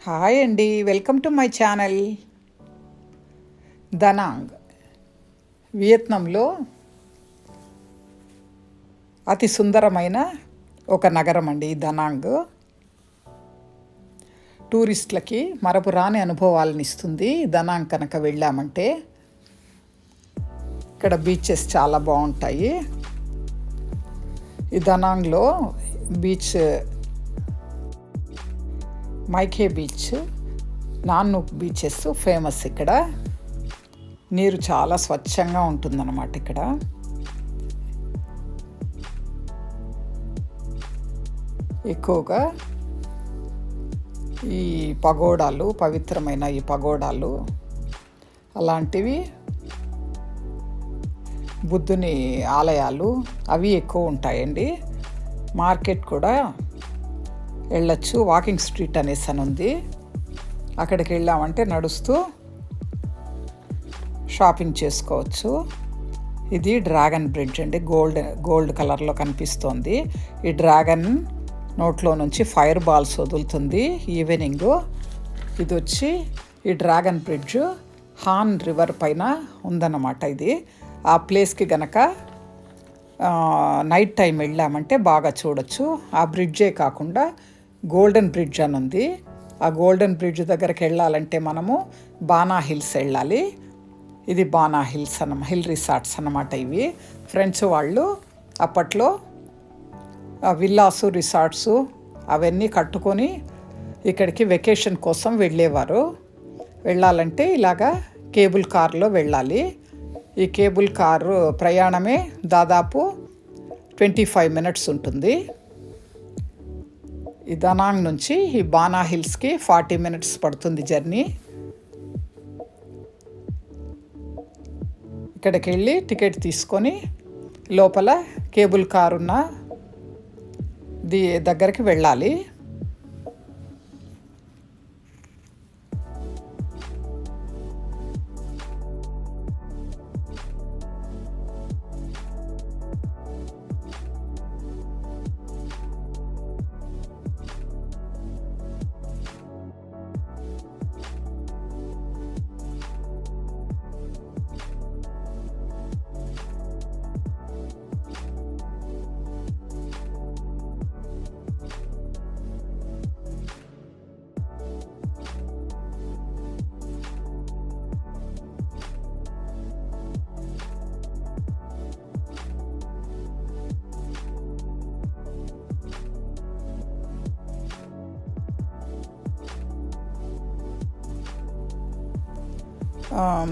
Hi అండి, welcome to my channel. Danang వియత్నంలో అతి సుందరమైన ఒక నగరం అండి దనాంగ్. టూరిస్టులకి మరపురాని అనుభవాలను ఇస్తుంది దనాంగ్ కనుక వెళ్ళామంటే. ఇక్కడ బీచెస్ చాలా బాగుంటాయి. ఈ దనాంగ్లో బీచ్ మైఖే బీచ్, నాన్నూక్ బీచెస్ ఫేమస్. ఇక్కడ నీరు చాలా స్వచ్ఛంగా ఉంటుందన్నమాట. ఇక్కడ ఎక్కువగా ఈ పగోడాలు, పవిత్రమైన ఈ పగోడాలు అలాంటివి, బుద్ధుని ఆలయాలు అవి ఎక్కువ ఉంటాయండి. మార్కెట్ కూడా వెళ్ళచ్చు. వాకింగ్ స్ట్రీట్ అనేసి అని ఉంది. అక్కడికి వెళ్ళామంటే నడుస్తూ షాపింగ్ చేసుకోవచ్చు. ఇది డ్రాగన్ బ్రిడ్జ్ అండి. గోల్డ్ కలర్లో కనిపిస్తోంది. ఈ డ్రాగన్ నోట్లో నుంచి ఫైర్ బాల్స్ వదులుతుంది ఈవినింగ్. ఇది వచ్చి ఈ డ్రాగన్ బ్రిడ్జ్ హాన్ రివర్ పైన ఉందన్నమాట. ఇది ఆ ప్లేస్కి గనక నైట్ టైం వెళ్ళామంటే బాగా చూడొచ్చు. ఆ బ్రిడ్జే కాకుండా గోల్డెన్ బ్రిడ్జ్ అని ఉంది. ఆ గోల్డెన్ బ్రిడ్జ్ దగ్గరికి వెళ్ళాలంటే మనము బానా హిల్స్ వెళ్ళాలి. ఇది బానా హిల్స్ హిల్ రిసార్ట్స్ అన్నమాట. ఇవి ఫ్రెండ్స్ వాళ్ళు అప్పట్లో విల్లాసు, రిసార్ట్సు అవన్నీ కట్టుకొని ఇక్కడికి వెకేషన్ కోసం వెళ్ళేవారు. వెళ్ళాలంటే ఇలాగా కేబుల్ కార్లో వెళ్ళాలి. ఈ కేబుల్ కారు ప్రయాణమే దాదాపు 25 minutes ఉంటుంది. ఈ దనాంగ్ నుంచి ఈ బానా హిల్స్కి 40 minutes పడుతుంది జర్నీ. ఇక్కడికి వెళ్ళి టికెట్ తీసుకొని లోపల కేబుల్ కారు ఉన్న దగ్గరికి వెళ్ళాలి.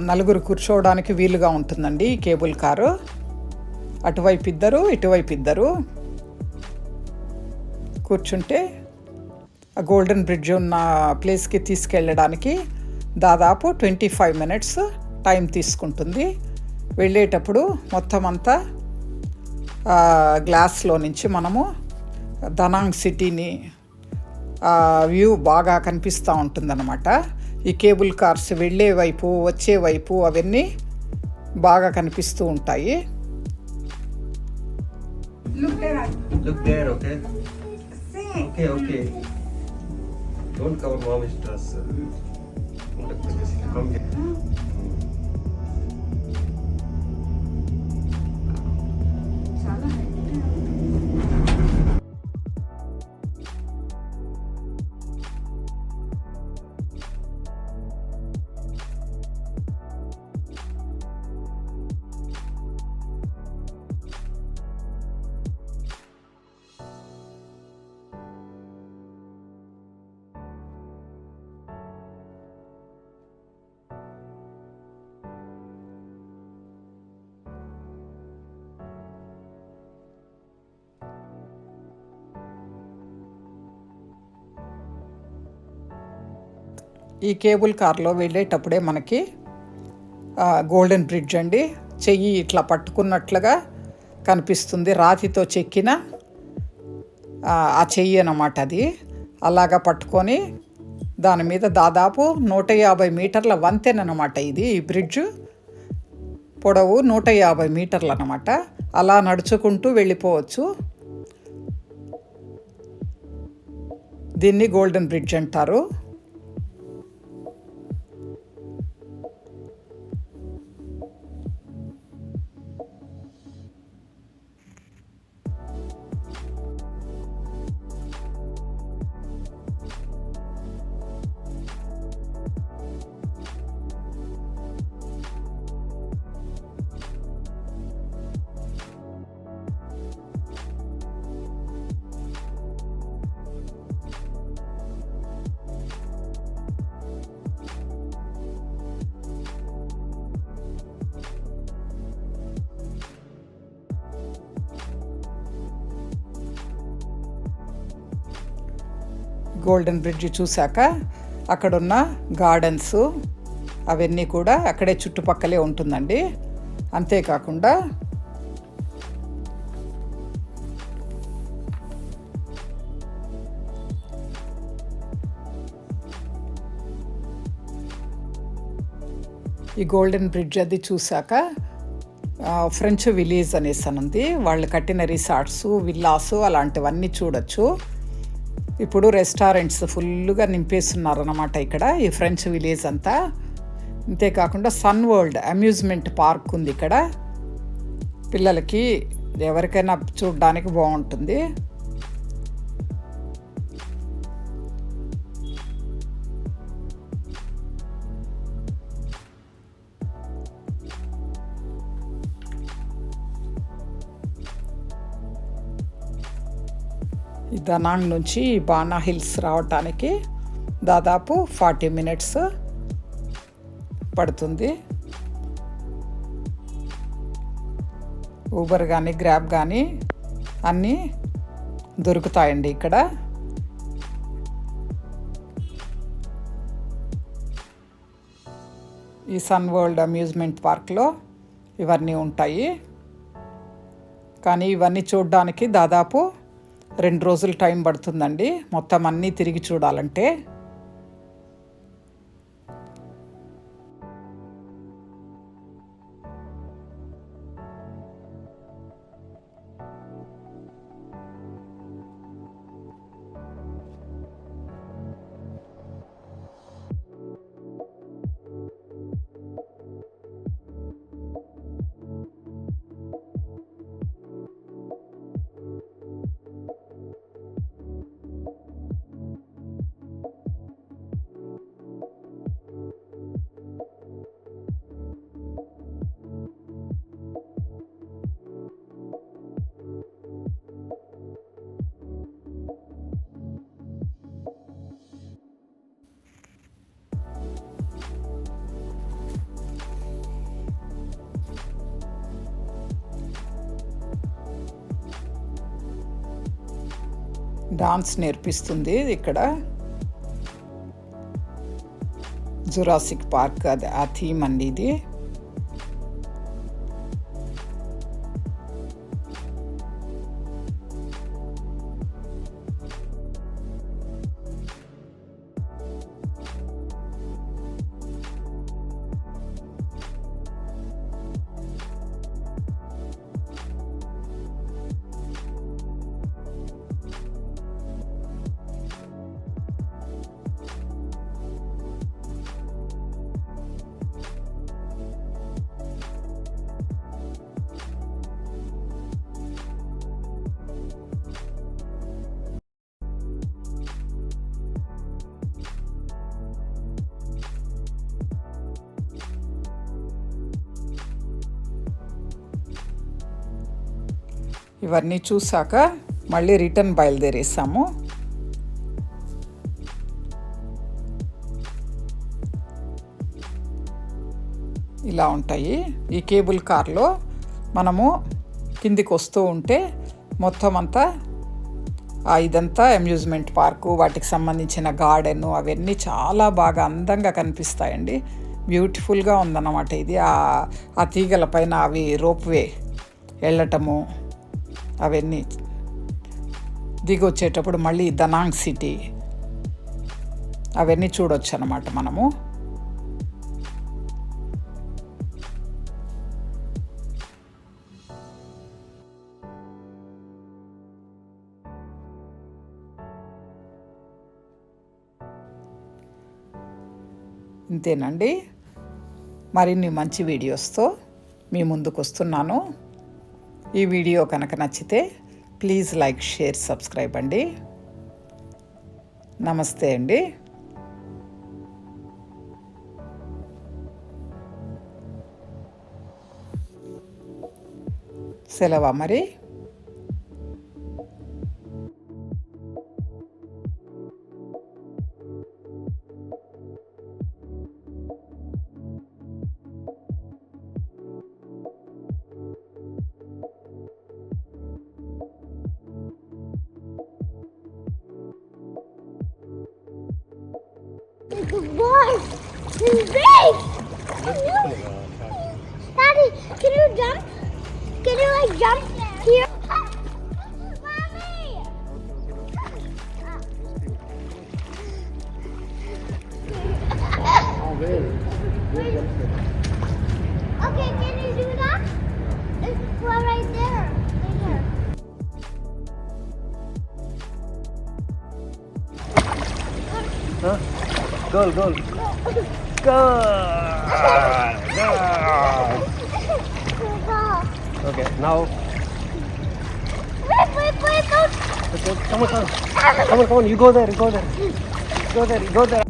నలుగురు కూర్చోవడానికి వీలుగా ఉంటుందండి ఈ కేబుల్ కారు. అటువైపు ఇద్దరు, ఇటువైపు ఇద్దరు కూర్చుంటే ఆ గోల్డెన్ బ్రిడ్జ్ ఉన్న ప్లేస్కి తీసుకెళ్ళడానికి దాదాపు 25 minutes టైం తీసుకుంటుంది. వెళ్ళేటప్పుడు మొత్తం అంతా గ్లాస్లో నుంచి మనము దనాంగ్ సిటీని వ్యూ బాగా కనిపిస్తూ ఉంటుందన్నమాట. ఈ కేబుల్ కార్స్ వెళ్ళే వైపు, వచ్చే వైపు అవన్నీ బాగా కనిపిస్తూ ఉంటాయి. Look there, okay? Okay. Don't cover mommy's dress. Come here. ఈ కేబుల్ కార్లో వెళ్ళేటప్పుడే మనకి గోల్డెన్ బ్రిడ్జ్ అండి. చెయ్యి ఇట్లా పట్టుకున్నట్లుగా కనిపిస్తుంది. రాతితో చెక్కిన ఆ చెయ్యి అన్నమాట అది. అలాగా పట్టుకొని దాని మీద దాదాపు 150 మీటర్ల వంతెనమాట ఇది. ఈ బ్రిడ్జ్ పొడవు 150 మీటర్లు అన్నమాట. అలా నడుచుకుంటూ వెళ్ళిపోవచ్చు. దీన్ని గోల్డెన్ బ్రిడ్జ్ అంటారు. గోల్డెన్ బ్రిడ్జ్ చూశాక అక్కడున్న గార్డెన్స్ అవన్నీ కూడా అక్కడే చుట్టుపక్కలే ఉంటుందండి. అంతేకాకుండా ఈ గోల్డెన్ బ్రిడ్జ్ అది చూశాక ఫ్రెంచ్ విలేజ్ అనేసి ఉంది. వాళ్ళు కట్టిన రిసార్ట్స్, విల్లాసు అలాంటివన్నీ చూడొచ్చు. ఇప్పుడు రెస్టారెంట్స్ ఫుల్గా నింపేస్తున్నారన్నమాట ఇక్కడ ఈ ఫ్రెంచ్ విలేజ్ అంతా. అంతేకాకుండా సన్ వరల్డ్ అమ్యూజ్మెంట్ పార్క్ ఉంది ఇక్కడ. పిల్లలకి ఎవరికైనా చూడడానికి బాగుంటుంది. ఈ దనాంగ్ నుంచి బానా హిల్స్ రావటానికి దాదాపు 40 minutes పడుతుంది. ఊబర్ కానీ గ్రాబ్ కానీ అన్నీ దొరుకుతాయండి ఇక్కడ. ఈ సన్ వరల్డ్ అమ్యూజ్మెంట్ పార్క్లో ఇవన్నీ ఉంటాయి. కానీ ఇవన్నీ చూడడానికి దాదాపు 2 రోజులు టైం పడుతుందండి మొత్తం అన్నీ తిరిగి చూడాలంటే. డాన్స్ నేర్పిస్తుంది ఇక్కడ. జురాసిక్ పార్క్ అది ఆ థీమ్ అండి ఇది. ఇవన్నీ చూసాక మళ్ళీ రిటర్న్ బయలుదేరేసాము. ఇలా ఉంటాయి. ఈ కేబుల్ కార్లో మనము కిందికి వస్తూ ఉంటే మొత్తం అంతా ఇదంతా అమ్యూజ్మెంట్ పార్కు, వాటికి సంబంధించిన గార్డెను అవన్నీ చాలా బాగా అందంగా కనిపిస్తాయండి. బ్యూటిఫుల్గా ఉందన్నమాట ఇది. ఆ తీగల పైన అవి రోప్వే వెళ్ళటము అవన్నీ దిగి వచ్చేటప్పుడు మళ్ళీ దనాంగ్ సిటీ అవన్నీ చూడొచ్చు అన్నమాట మనము. ఇంతేనండి. మరిన్ని మంచి వీడియోస్తో మీ ముందుకు వస్తున్నాను. ఈ వీడియో కనుక నచ్చితే ప్లీజ్ లైక్, షేర్, సబ్స్క్రైబ్ అండి. నమస్తే అండి. సెలవా మరి. Good boy. He's big. Daddy, can you jump? Can you like jump here? Mommy. Okay, can you do that? It's right there. Right there. Huh? Goal, goal. Okay, now. Wait, don't. Okay, come on. You go there. Go there.